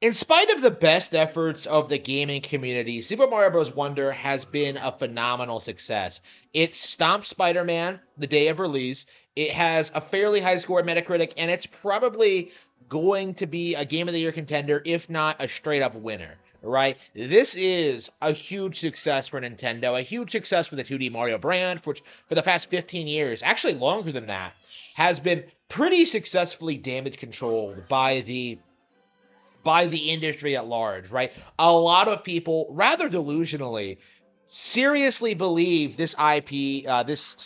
In spite of the best efforts of the gaming community, Super Mario Bros. Wonder has been a phenomenal success. It stomped Spider-Man the day of release. It has a fairly high score at Metacritic, and it's probably going to be a Game of the Year contender, if not a straight-up winner. Right? This is a huge success for Nintendo, a huge success for the 2D Mario brand, which for the past 15 years, actually longer than that, has been pretty successfully damage controlled by the industry at large, right? A lot of people, rather delusionally, seriously believe this IP, this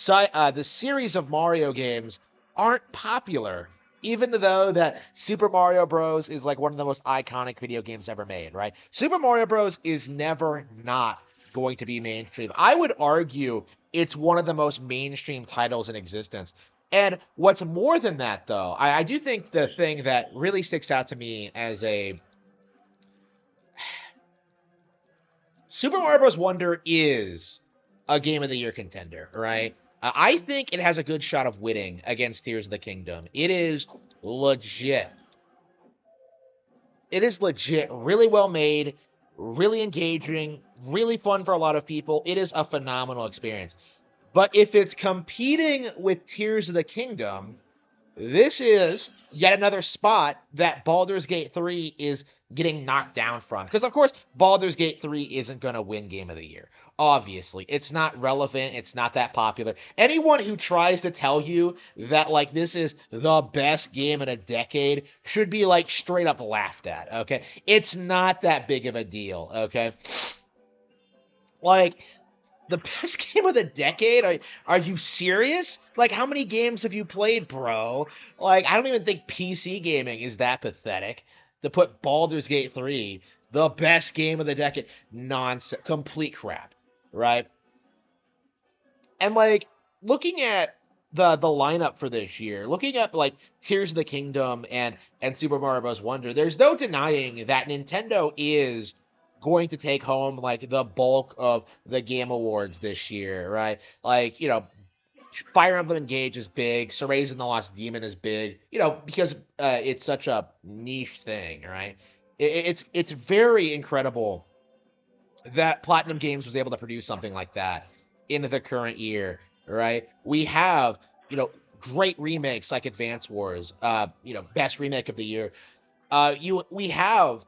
series of Mario games aren't popular, even though that Super Mario Bros. Is like one of the most iconic video games ever made, right? Super Mario Bros. Is never not going to be mainstream. I would argue it's one of the most mainstream titles in existence. And what's more than that, though, I do think the thing that really sticks out to me as a Super Mario Bros. Wonder is a Game of the Year contender, right? I think it has a good shot of winning against Tears of the Kingdom. It is legit. It is legit, really well made, really engaging, really fun for a lot of people. It is a phenomenal experience. But if it's competing with Tears of the Kingdom, this is yet another spot that Baldur's Gate 3 is getting knocked down from. Because, of course, Baldur's Gate 3 isn't going to win Game of the Year. Obviously. It's not relevant. It's not that popular. Anyone who tries to tell you that, like, this is the best game in a decade should be, like, straight up laughed at, okay? It's not that big of a deal, okay? Like, the best game of the decade? Are you serious? Like, how many games have you played, bro? Like, I don't even think PC gaming is that pathetic to put Baldur's Gate 3, the best game of the decade. Nonsense. Complete crap, right? And, like, looking at the lineup for this year, looking at, like, Tears of the Kingdom and Super Mario Bros. Wonder, there's no denying that Nintendo is going to take home like the bulk of the game awards this year, right? Like, Fire Emblem Engage is big, Cereza and the Lost Demon is big, because it's such a niche thing, right? It's very incredible that Platinum Games was able to produce something like that in the current year, right? We have, great remakes like Advance Wars, best remake of the year. We have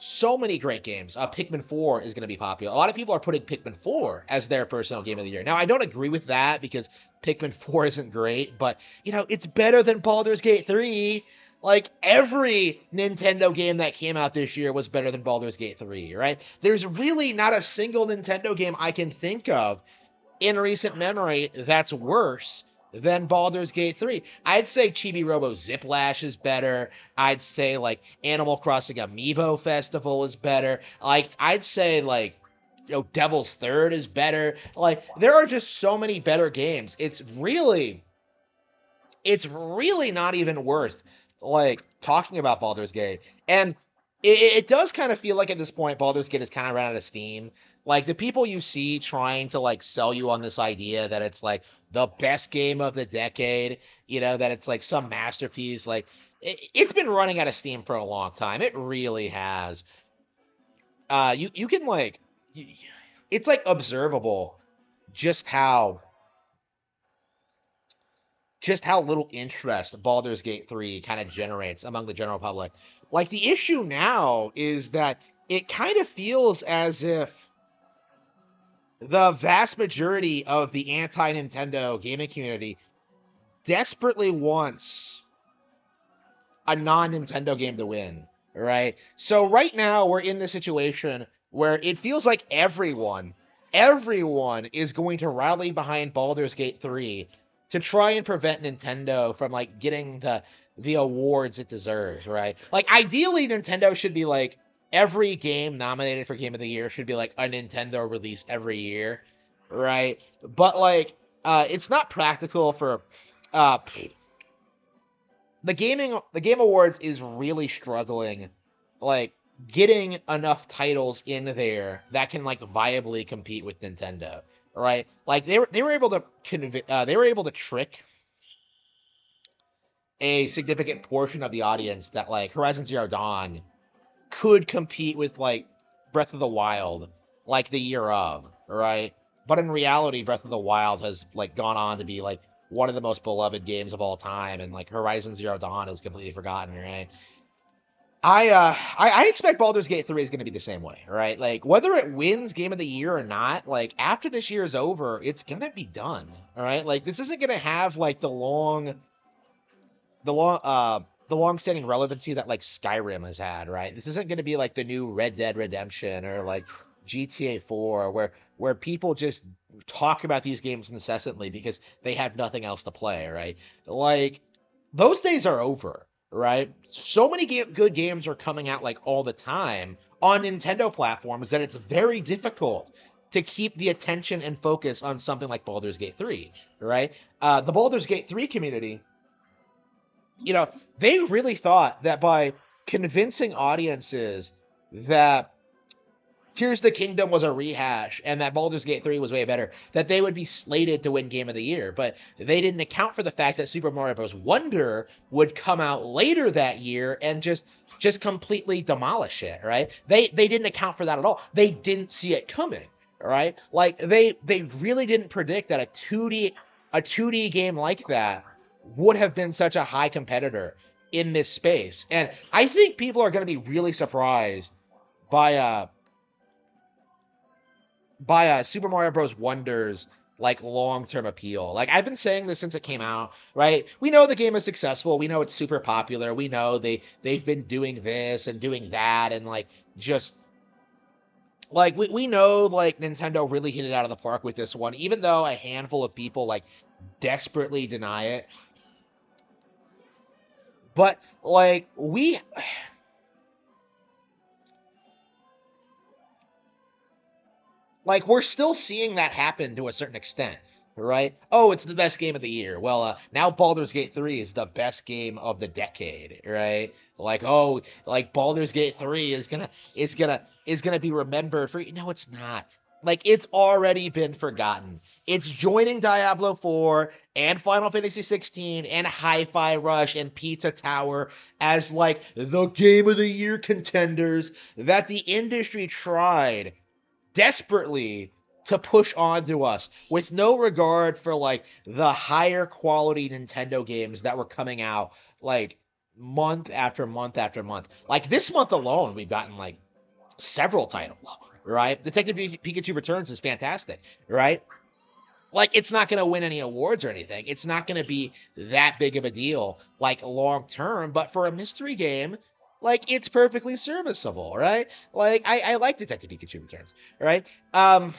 so many great games. Pikmin 4 is going to be popular. A lot of people are putting Pikmin 4 as their personal game of the year. Now, I don't agree with that because Pikmin 4 isn't great, but, it's better than Baldur's Gate 3. Like, every Nintendo game that came out this year was better than Baldur's Gate 3, right? There's really not a single Nintendo game I can think of in recent memory that's worse than Baldur's Gate 3. I'd say Chibi Robo Ziplash is better. I'd say like Animal Crossing Amiibo Festival is better. Like I'd say like Devil's Third is better. Like there are just so many better games. It's really not even worth like talking about Baldur's Gate. And it does kind of feel like at this point Baldur's Gate is kind of run out of steam. Like the people you see trying to like sell you on this idea that it's like the best game of the decade, that it's like some masterpiece. Like it's been running out of steam for a long time. It really has. You can like, it's like observable just how little interest Baldur's Gate 3 kind of generates among the general public. Like the issue now is that it kind of feels as if the vast majority of the anti-Nintendo gaming community desperately wants a non-Nintendo game to win, right? So right now we're in this situation where it feels like everyone is going to rally behind Baldur's Gate 3 to try and prevent Nintendo from like getting the awards it deserves, right? Like ideally Nintendo should be like every game nominated for Game of the Year should be like a Nintendo release every year, right? But like it's not practical for uh the Game Awards is really struggling like getting enough titles in there that can like viably compete with Nintendo, right? Like they were able to they were able to trick a significant portion of the audience that like Horizon Zero Dawn could compete with like Breath of the Wild, like the year of, right? But in reality, Breath of the Wild has like gone on to be like one of the most beloved games of all time, and like Horizon Zero Dawn is completely forgotten, right? I expect Baldur's Gate 3 is going to be the same way, right? Like whether it wins Game of the Year or not, like after this year is over, it's going to be done, all right? Like this isn't going to have like the long the long-standing relevancy that like Skyrim has had, right? This isn't going to be like the new Red Dead Redemption or like GTA 4 where people just talk about these games incessantly because they have nothing else to play, right? Like those days are over, right? So many good games are coming out like all the time on Nintendo platforms that it's very difficult to keep the attention and focus on something like Baldur's Gate 3, right? The Baldur's Gate 3 community, you know, they really thought that by convincing audiences that Tears of the Kingdom was a rehash and that Baldur's Gate 3 was way better, that they would be slated to win Game of the Year. But they didn't account for the fact that Super Mario Bros. Wonder would come out later that year and just completely demolish it, right? They didn't account for that at all. They didn't see it coming, right? Like they really didn't predict that a 2D game like that would have been such a high competitor in this space. And I think people are going to be really surprised by Super Mario Bros. Wonder's like long-term appeal. Like I've been saying this since it came out, right? We know the game is successful. We know it's super popular. We know they've been doing this and doing that and like just like we know like Nintendo really hit it out of the park with this one, even though a handful of people like desperately deny it. But like we're still seeing that happen to a certain extent, right? Oh, it's the best game of the year. Well, now Baldur's Gate 3 is the best game of the decade, right? Like, oh, like Baldur's Gate 3 is gonna be remembered for. No, it's not. Like it's already been forgotten. It's joining Diablo 4 and Final Fantasy 16 and Hi-Fi Rush and Pizza Tower as like the game of the year contenders that the industry tried desperately to push onto us with no regard for like the higher quality Nintendo games that were coming out like month after month after month. Like this month alone, we've gotten like several titles, right? Detective Pikachu Returns is fantastic, right? Like it's not going to win any awards or anything. It's not going to be that big of a deal like long term, but for a mystery game, like it's perfectly serviceable, right? Like I like Detective Pikachu Returns, right? I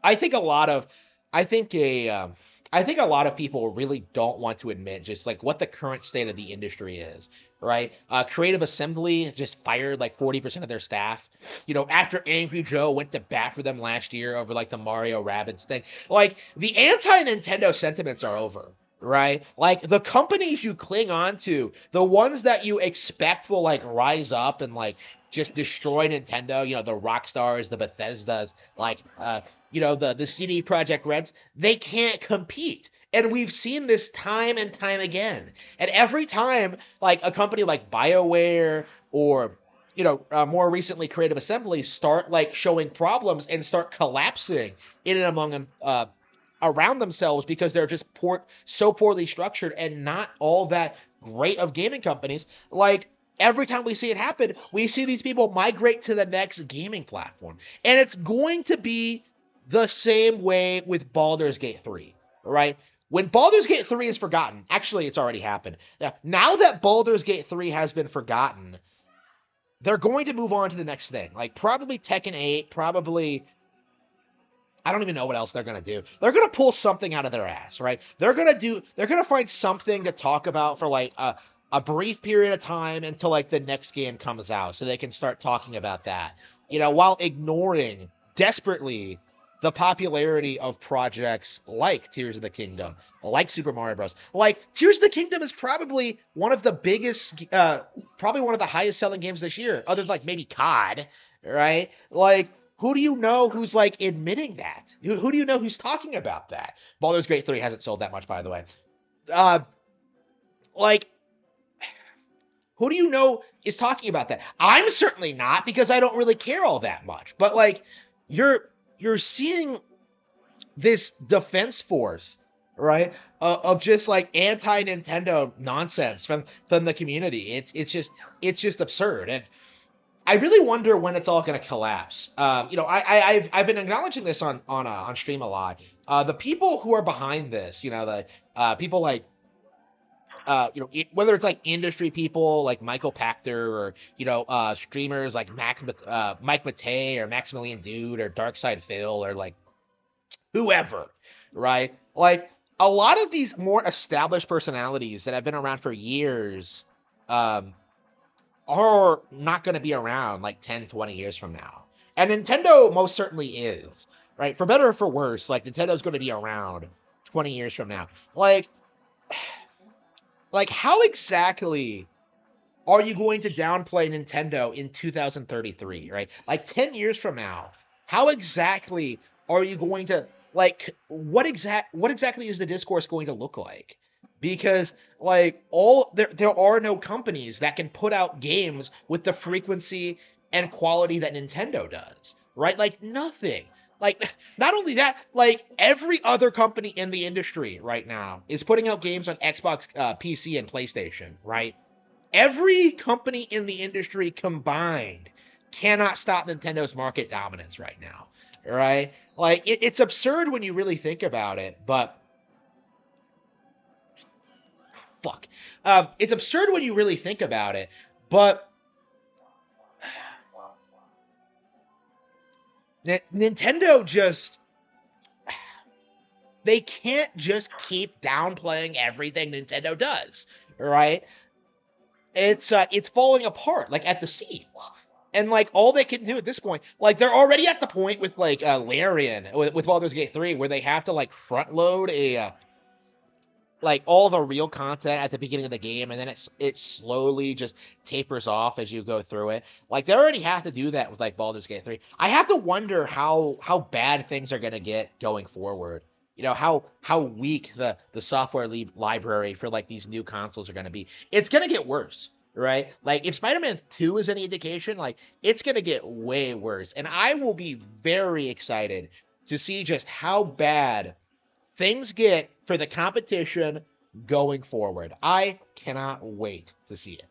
I think a lot of I think a I think a lot of people really don't want to admit just like what the current state of the industry is, right? Creative Assembly just fired like 40% of their staff. After Angry Joe went to bat for them last year over like the Mario Rabbids thing. Like the anti-Nintendo sentiments are over, right? Like the companies you cling on to, the ones that you expect will like rise up and like just destroy Nintendo, the Rockstars, the Bethesdas, like the CD Project Reds, they can't compete. And we've seen this time and time again. And every time, like a company like BioWare or more recently Creative Assembly start like showing problems and start collapsing in and among them around themselves because they're just so poorly structured and not all that great of gaming companies. Like every time we see it happen, we see these people migrate to the next gaming platform, and it's going to be the same way with Baldur's Gate 3, right? When Baldur's Gate 3 is forgotten, actually, it's already happened. Now that Baldur's Gate 3 has been forgotten, they're going to move on to the next thing. Like, probably Tekken 8, probably. I don't even know what else they're going to do. They're going to pull something out of their ass, right? They're going to find something to talk about for like a brief period of time until like the next game comes out so they can start talking about that. While ignoring desperately the popularity of projects like Tears of the Kingdom, like Super Mario Bros. Like Tears of the Kingdom is probably one of the biggest, probably one of the highest selling games this year, other than like maybe COD, right? Like, who do you know who's like admitting that? Who do you know who's talking about that? Baldur's Gate 3 hasn't sold that much, by the way. Uh, Like, who do you know is talking about that? I'm certainly not, because I don't really care all that much. But like, you're seeing this defense force, right? Of just like anti-Nintendo nonsense from the community. It's just absurd, and I really wonder when it's all going to collapse. I've been acknowledging this on stream a lot. The people who are behind this, the people like whether it's like industry people like Michael Pachter, or streamers like Mike Matei or Maximilian Dude or Darkside Phil, or like whoever, right? Like, a lot of these more established personalities that have been around for years, um, are not going to be around like 10, 20 years from now. And Nintendo most certainly is, right? For better or for worse, like, Nintendo's going to be around 20 years from now. Like how exactly are you going to downplay Nintendo in 2033, right? Like 10 years from now, how exactly are you going to, like, what exactly is the discourse going to look like? Because like, there are no companies that can put out games with the frequency and quality that Nintendo does, right? Like, nothing. Like, not only that, like, every other company in the industry right now is putting out games on Xbox, PC, and PlayStation, right? Every company in the industry combined cannot stop Nintendo's market dominance right now, right? Like, it's absurd when you really think about it, but fuck. It's absurd when you really think about it, but Nintendo just, they can't just keep downplaying everything Nintendo does, right? It's falling apart like at the seams. And like, all they can do at this point, like, they're already at the point with like Larian with Baldur's Gate 3, where they have to like front load like all the real content at the beginning of the game, and then it slowly just tapers off as you go through it. Like, they already have to do that with like Baldur's Gate 3. I have to wonder how bad things are gonna get going forward. How weak the software library for like these new consoles are gonna be. It's gonna get worse, right? Like, if Spider-Man 2 is any indication, like, it's gonna get way worse. And I will be very excited to see just how bad things get for the competition going forward. I cannot wait to see it.